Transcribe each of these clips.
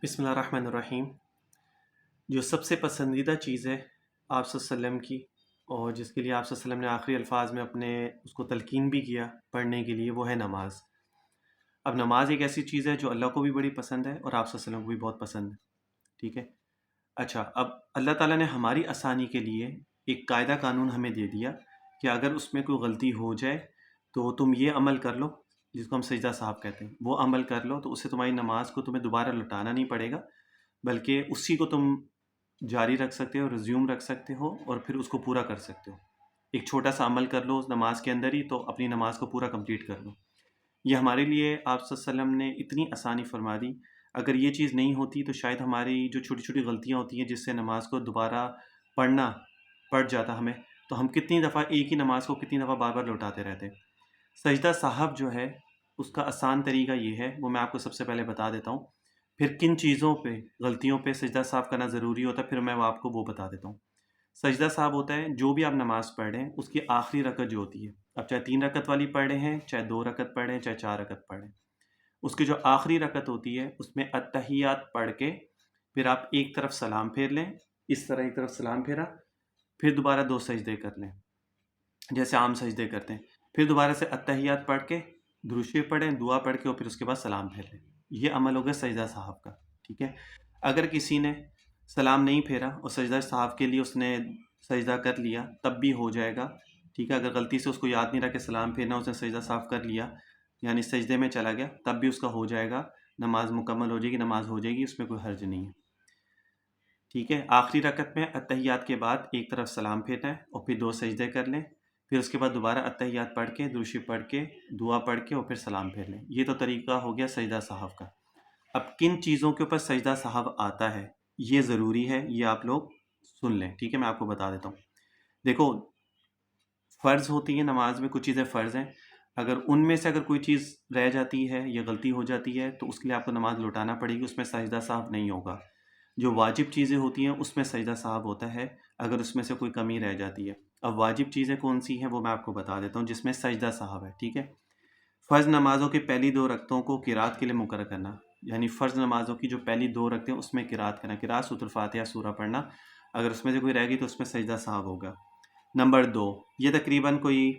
بسم اللہ الرحمن الرحیم۔ جو سب سے پسندیدہ چیز ہے آپ صلی اللہ علیہ وسلم کی، اور جس کے لیے آپ صلی اللہ علیہ وسلم نے آخری الفاظ میں اپنے اس کو تلقین بھی کیا پڑھنے کے لیے، وہ ہے نماز۔ اب نماز ایک ایسی چیز ہے جو اللہ کو بھی بڑی پسند ہے اور آپ صلی اللہ علیہ وسلم کو بھی بہت پسند ہے، ٹھیک ہے۔ اچھا، اب اللہ تعالیٰ نے ہماری آسانی کے لیے ایک قاعدہ قانون ہمیں دے دیا کہ اگر اس میں کوئی غلطی ہو جائے تو تم یہ عمل کر لو، جس کو ہم سجدہ صاحب کہتے ہیں، وہ عمل کر لو تو اس سے تمہاری نماز کو تمہیں دوبارہ لوٹانا نہیں پڑے گا، بلکہ اسی کو تم جاری رکھ سکتے ہو، ریزیوم رکھ سکتے ہو اور پھر اس کو پورا کر سکتے ہو۔ ایک چھوٹا سا عمل کر لو اس نماز کے اندر ہی تو اپنی نماز کو پورا کمپلیٹ کر لو۔ یہ ہمارے لیے آپ صلی اللہ علیہ وسلم نے اتنی آسانی فرما دی، اگر یہ چیز نہیں ہوتی تو شاید ہماری جو چھوٹی چھوٹی غلطیاں ہوتی ہیں جس سے نماز کو دوبارہ پڑھنا پڑ جاتا ہمیں، تو ہم کتنی دفعہ ایک ہی نماز کو کتنی دفعہ بار بار لوٹاتے رہتے۔ سجدہ صاحب جو ہے اس کا آسان طریقہ یہ ہے، وہ میں آپ کو سب سے پہلے بتا دیتا ہوں، پھر کن چیزوں پہ غلطیوں پہ سجدہ صاحب کرنا ضروری ہوتا ہے پھر میں آپ کو وہ بتا دیتا ہوں۔ سجدہ صاحب ہوتا ہے جو بھی آپ نماز پڑھ رہے ہیں اس کی آخری رکعت جو ہوتی ہے، اب چاہے 3 رکعت والی پڑھ رہے ہیں، چاہے 2 رکعت پڑھ رہے ہیں، چاہے 4 رکعت پڑھ رہے ہیں، اس کی جو آخری رکعت ہوتی ہے اس میں اتحیات پڑھ کے پھر آپ ایک طرف سلام پھیر لیں، اس طرح ایک طرف سلام پھیرا، پھر دوبارہ 2 سجدے کر لیں جیسے عام سجدے کرتے ہیں، پھر دوبارہ سے اتحیات پڑھ کے درود شریف پڑھیں، دعا پڑھ کے اور پھر اس کے بعد سلام پھیر لیں۔ یہ عمل ہوگا سجدہ صاحب کا، ٹھیک ہے۔ اگر کسی نے سلام نہیں پھیرا اور سجدہ صاحب کے لیے اس نے سجدہ کر لیا تب بھی ہو جائے گا، ٹھیک ہے۔ اگر غلطی سے اس کو یاد نہیں رہا کہ سلام پھیرنا، اس نے سجدہ صاحب کر لیا یعنی سجدے میں چلا گیا، تب بھی اس کا ہو جائے گا، نماز مکمل ہو جائے گی، نماز ہو جائے گی، اس میں کوئی حرج نہیں ہے، ٹھیک ہے۔ آخری رکعت میں اتحیات کے بعد ایک طرف سلام پھیرنا ہے اور پھر 2 سجدے کر لیں، پھر اس کے بعد دوبارہ اتحیات پڑھ کے درود شریف پڑھ کے دعا پڑھ کے اور پھر سلام پھیر لیں۔ یہ تو طریقہ ہو گیا سجدہ صاحب کا۔ اب کن چیزوں کے اوپر سجدہ صاحب آتا ہے یہ ضروری ہے، یہ آپ لوگ سن لیں، ٹھیک ہے۔ میں آپ کو بتا دیتا ہوں، دیکھو فرض ہوتی ہیں نماز میں، کچھ چیزیں فرض ہیں، اگر ان میں سے اگر کوئی چیز رہ جاتی ہے یا غلطی ہو جاتی ہے تو اس کے لیے آپ کو نماز لوٹانا پڑے گی، اس میں سجدہ صاحب نہیں ہوگا۔ جو واجب چیزیں ہوتی ہیں اس میں سجدہ صاحب ہوتا ہے اگر اس میں سے کوئی کمی رہ جاتی ہے۔ اب واجب چیزیں کون سی ہیں وہ میں آپ کو بتا دیتا ہوں جس میں سجدہ صاحب ہے، ٹھیک ہے۔ فرض نمازوں کی پہلی 2 رکعتوں کو قرات کے لیے مقرر کرنا، یعنی فرض نمازوں کی جو پہلی 2 رکعتیں اس میں قرات کرنا، قرات سورۃ الفاتحہ سورہ پڑھنا، اگر اس میں سے کوئی رہ گئی تو اس میں سجدہ صاحب ہوگا۔ نمبر 2، یہ تقریباً کوئی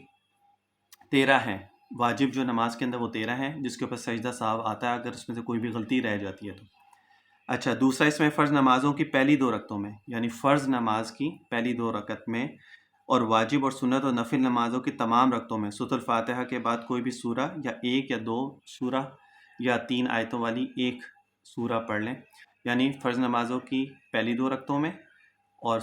13 ہیں، واجب جو نماز کے اندر وہ 13 ہیں جس کے اوپر سجدہ صاحب آتا ہے اگر اس میں سے کوئی بھی غلطی رہ جاتی ہے تو۔ اچھا، دوسرا اس میں فرض نمازوں کی پہلی 2 رکعتوں میں، یعنی فرض نماز کی پہلی 2 رکعت میں اور واجب اور سنت اور نفل نمازوں کی تمام رکعتوں میں سورۃ الفاتحہ کے بعد کوئی بھی سورہ یا 1 یا 2 سورہ یا 3 آیتوں والی ایک سورہ پڑھ لیں، یعنی فرض نمازوں کی پہلی 2 رکعتوں میں اور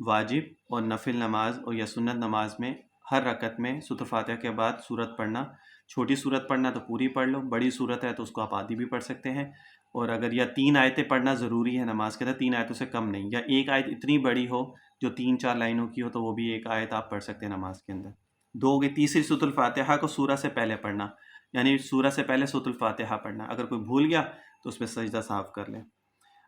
واجب اور نفل نماز اور یا سنت نماز میں ہر رکعت میں سورۃ الفاتحہ کے بعد سورت پڑھنا، چھوٹی سورت پڑھنا تو پوری پڑھ لو، بڑی سورت ہے تو اس کو آپ آدھی بھی پڑھ سکتے ہیں، اور اگر یا 3 آیتیں پڑھنا ضروری ہے نماز کے اندر، 3 آیتوں سے کم نہیں، یا ایک آیت اتنی بڑی ہو جو 3-4 لائنوں کی ہو تو وہ بھی ایک آیت آپ پڑھ سکتے ہیں نماز کے اندر۔ 2 ہوگی تیسری سورۃ الفاتحہ کو سورہ سے پہلے پڑھنا، یعنی سورہ سے پہلے سورۃ الفاتحہ پڑھنا، اگر کوئی بھول گیا تو اس میں سجدہ صاحب کر لیں۔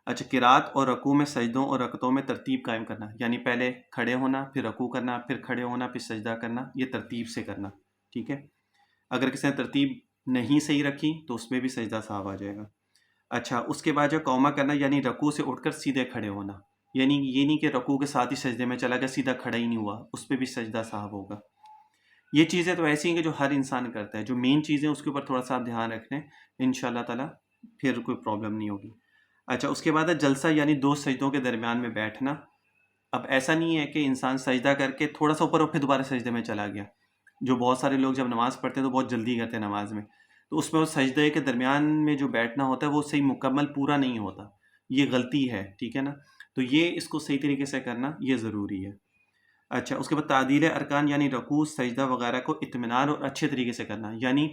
اچھا، قرات اور رکوع میں سجدوں اور رکعتوں میں ترتیب قائم کرنا، یعنی پہلے کھڑے ہونا، پھر رکوع کرنا، پھر کھڑے ہونا، پھر سجدہ کرنا، یہ ترتیب سے کرنا، ٹھیک ہے۔ اگر کسی نے ترتیب نہیں صحیح رکھی تو اس میں بھی سجدہ صاحب آ جائے گا۔ اچھا، اس کے بعد جو قومہ کرنا، یعنی رکوع سے اٹھ کر سیدھے کھڑے ہونا، یعنی یہ نہیں کہ رکوع کے ساتھ ہی سجدے میں چلا گیا سیدھا کھڑا ہی نہیں ہوا، اس پہ بھی سجدہ صاحب ہوگا۔ یہ چیزیں تو ایسی ہیں کہ جو ہر انسان کرتا ہے، جو مین چیزیں اس کے اوپر تھوڑا سا آپ دھیان رکھ لیں، انشاءاللہ تعالیٰ پھر کوئی پرابلم نہیں ہوگی۔ اچھا، اس کے بعد ہے جلسہ، یعنی 2 سجدوں کے درمیان میں بیٹھنا۔ اب ایسا نہیں ہے کہ انسان سجدہ کر کے تھوڑا سا اوپر اور پھر دوبارہ سجدے میں چلا گیا، جو بہت سارے لوگ جب نماز پڑھتے ہیں تو بہت جلدی کرتے ہیں نماز میں، تو اس میں وہ سجدے کے درمیان میں جو بیٹھنا ہوتا ہے وہ صحیح مکمل پورا نہیں ہوتا، یہ غلطی ہے، ٹھیک ہے نا۔ تو یہ اس کو صحیح طریقے سے کرنا یہ ضروری ہے۔ اچھا، اس کے بعد تعدیل ارکان، یعنی رکوع سجدہ وغیرہ کو اطمینان اور اچھے طریقے سے کرنا، یعنی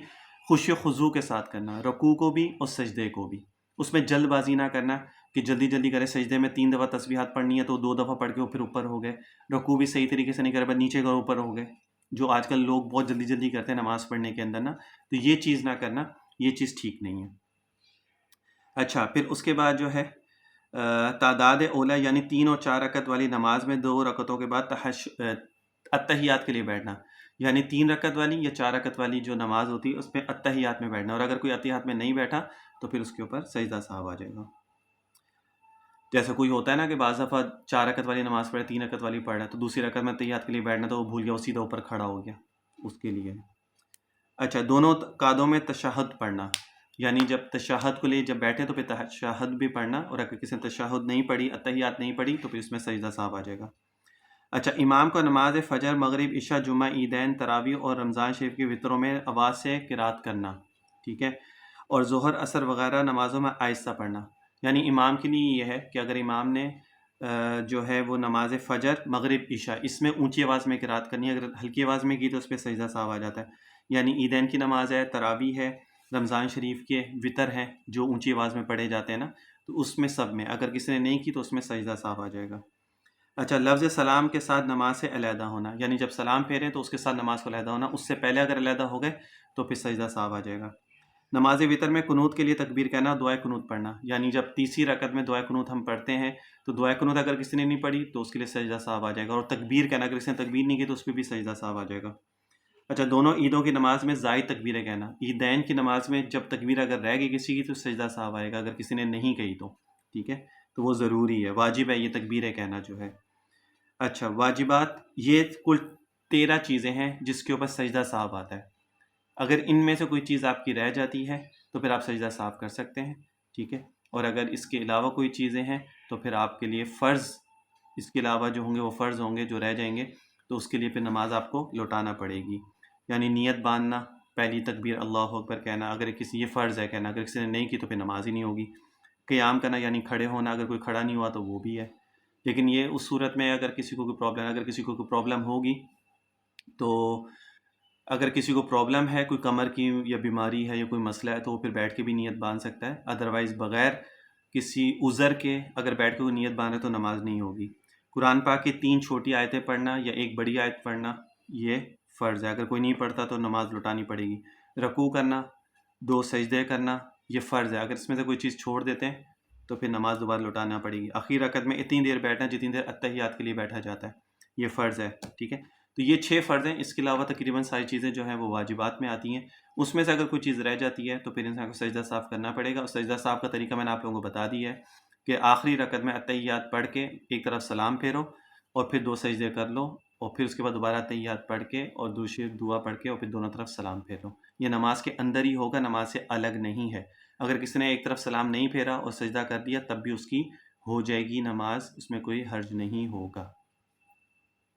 خشوع و خضوع کے ساتھ کرنا، رکوع کو بھی اور سجدے کو بھی، اس میں جلد بازی نہ کرنا کہ جلدی جلدی کرے، سجدے میں 3 دفعہ تسبیحات پڑھنی ہے تو 2 دفعہ پڑھ کے وہ پھر اوپر ہو گئے، رکوع بھی صحیح طریقے سے نہیں کرے، بس نیچے گئے اوپر ہو گئے، جو آج کل لوگ بہت جلدی جلدی کرتے ہیں نماز پڑھنے کے اندر نا، تو یہ چیز نہ کرنا، یہ چیز ٹھیک نہیں ہے۔ اچھا، پھر اس کے بعد جو ہے تعداد اولا، یعنی 3 اور 4 رکعت والی نماز میں 2 رکعتوں کے بعد اتحیات کے لیے بیٹھنا، یعنی 3 رکعت والی یا 4 رکعت والی جو نماز ہوتی ہے اس میں اتحیات میں بیٹھنا، اور اگر کوئی اتحیات میں نہیں بیٹھا تو پھر اس کے اوپر سجدہ صاحب آ جائے گا۔ جیسے کوئی ہوتا ہے نا کہ بعض دفعہ 4 رکعت والی نماز پڑھے 3 رکعت والی پڑھ رہا ہے، تو دوسری رکعت میں تحیات کے لیے بیٹھنا تو وہ بھول گیا، وہ سیدھا اوپر کھڑا ہو گیا، اس کے لیے۔ اچھا، دونوں قعدوں میں تشہد پڑھنا، یعنی جب تشہد کو لیے جب بیٹھے تو پھر تشہد بھی پڑھنا، اور اگر کسی نے تشہد نہیں پڑھی، اتحیات نہیں پڑھی، تو پھر اس میں سجدہ سہو آ جائے گا۔ اچھا، امام کو نماز فجر، مغرب، عشاء، جمعہ، عیدین، تراویح اور رمضان شریف کے وطروں میں آواز سے قرات کرنا، ٹھیک ہے، اور ظہر، عصر وغیرہ نمازوں میں آہستہ پڑھنا۔ یعنی امام کے لیے یہ ہے کہ اگر امام نے جو ہے وہ نماز فجر، مغرب، عشاء اس میں اونچی آواز میں قرات کرنی ہے، اگر ہلکی آواز میں کی تو اس پہ سجدہ سہو آ جاتا ہے۔ یعنی عیدین کی نماز ہے، تراویح ہے، رمضان شریف کے وطر ہیں جو اونچی آواز میں پڑھے جاتے ہیں نا، تو اس میں سب میں اگر کسی نے نہیں کی تو اس میں سجدہ سہو آ جائے گا۔ اچھا، لفظ سلام کے ساتھ نماز سے علیحدہ ہونا، یعنی جب سلام پھیریں تو اس کے ساتھ نماز کو علیحدہ ہونا، اس سے پہلے اگر علیحدہ ہو گئے تو پھر سجدہ سہو آ جائے گا۔ نماز وطر میں قنوت کے لیے تکبیر کہنا، دعائے قنوت پڑھنا، یعنی جب تیسری رکعت میں دعائے قنوت ہم پڑھتے ہیں تو دعائے قنوت اگر کسی نے نہیں پڑھی تو اس کے لیے سجدہ سہو آ جائے گا، اور تکبیر کہنا، اگر کسی نے تکبیر نہیں کی تو اس پہ بھی سجدہ سہو آ جائے گا۔ اچھا، دونوں عیدوں کی نماز میں زائد تکبیریں کہنا، عیدین کی نماز میں جب تکبیر اگر رہ گئی کسی کی تو سجدہ سہو آئے گا، اگر کسی نے نہیں کہی تو، ٹھیک ہے، تو وہ ضروری ہے، واجب ہے یہ تکبیریں کہنا جو ہے۔ اچھا، واجبات یہ کل 13 چیزیں ہیں جس کے اوپر سجدہ سہو آتا ہے۔ اگر ان میں سے کوئی چیز آپ کی رہ جاتی ہے تو پھر آپ سجدہ سہو کر سکتے ہیں، ٹھیک ہے، اور اگر اس کے علاوہ کوئی چیزیں ہیں تو پھر آپ کے لیے فرض، اس کے علاوہ جو ہوں گے وہ فرض ہوں گے جو رہ جائیں گے، تو اس کے لیے پھر نماز آپ کو لوٹانا پڑے گی۔ یعنی نیت باندھنا، پہلی تکبیر اللہ اکبر کہنا، اگر کسی یہ فرض ہے کہنا، اگر کسی نے نہیں کی تو پھر نماز ہی نہیں ہوگی۔ قیام کرنا یعنی کھڑے ہونا، اگر کوئی کھڑا نہیں ہوا تو وہ بھی ہے، لیکن یہ اس صورت میں اگر کسی کو کوئی پرابلم ہوگی تو اگر کسی کو پرابلم ہے کوئی کمر کی یا بیماری ہے یا کوئی مسئلہ ہے تو وہ پھر بیٹھ کے بھی نیت باندھ سکتا ہے، ادروائز بغیر کسی عذر کے اگر بیٹھ کے کوئی نیت باندھے تو نماز نہیں ہوگی۔ قرآن پاک کی 3 چھوٹی آیتیں پڑھنا یا ایک بڑی آیت پڑھنا یہ فرض ہے، اگر کوئی نہیں پڑھتا تو نماز لوٹانی پڑے گی۔ رکوع کرنا، 2 سجدے کرنا یہ فرض ہے، اگر اس میں سے کوئی چیز چھوڑ دیتے ہیں تو پھر نماز دوبارہ لوٹانا پڑے گی۔ آخری رکعت میں اتنی دیر بیٹھنا جتنی دیر اتحیات کے لیے بیٹھا جاتا ہے، یہ فرض ہے، ٹھیک ہے۔ تو یہ 6 فرض ہیں، اس کے علاوہ تقریباً ساری چیزیں جو ہیں وہ واجبات میں آتی ہیں، اس میں سے اگر کوئی چیز رہ جاتی ہے تو پھر انسان کو سجدہ صاف کرنا پڑے گا، اور سجدہ صاف کا طریقہ میں نے آپ لوگوں کو بتا دیا ہے کہ آخری رکعت میں اتحیات پڑھ کے ایک طرف سلام پھیرو اور پھر 2 سجدے کر لو، اور پھر اس کے بعد دوبارہ اتحیات پڑھ کے اور دوسری دعا پڑھ کے اور پھر دونوں طرف سلام پھیرو۔ یہ نماز کے اندر ہی ہوگا، نماز سے الگ نہیں ہے۔ اگر کسی نے ایک طرف سلام نہیں پھیرا اور سجدہ کر دیا تب بھی اس کی ہو جائے گی نماز، اس میں کوئی حرج نہیں ہوگا۔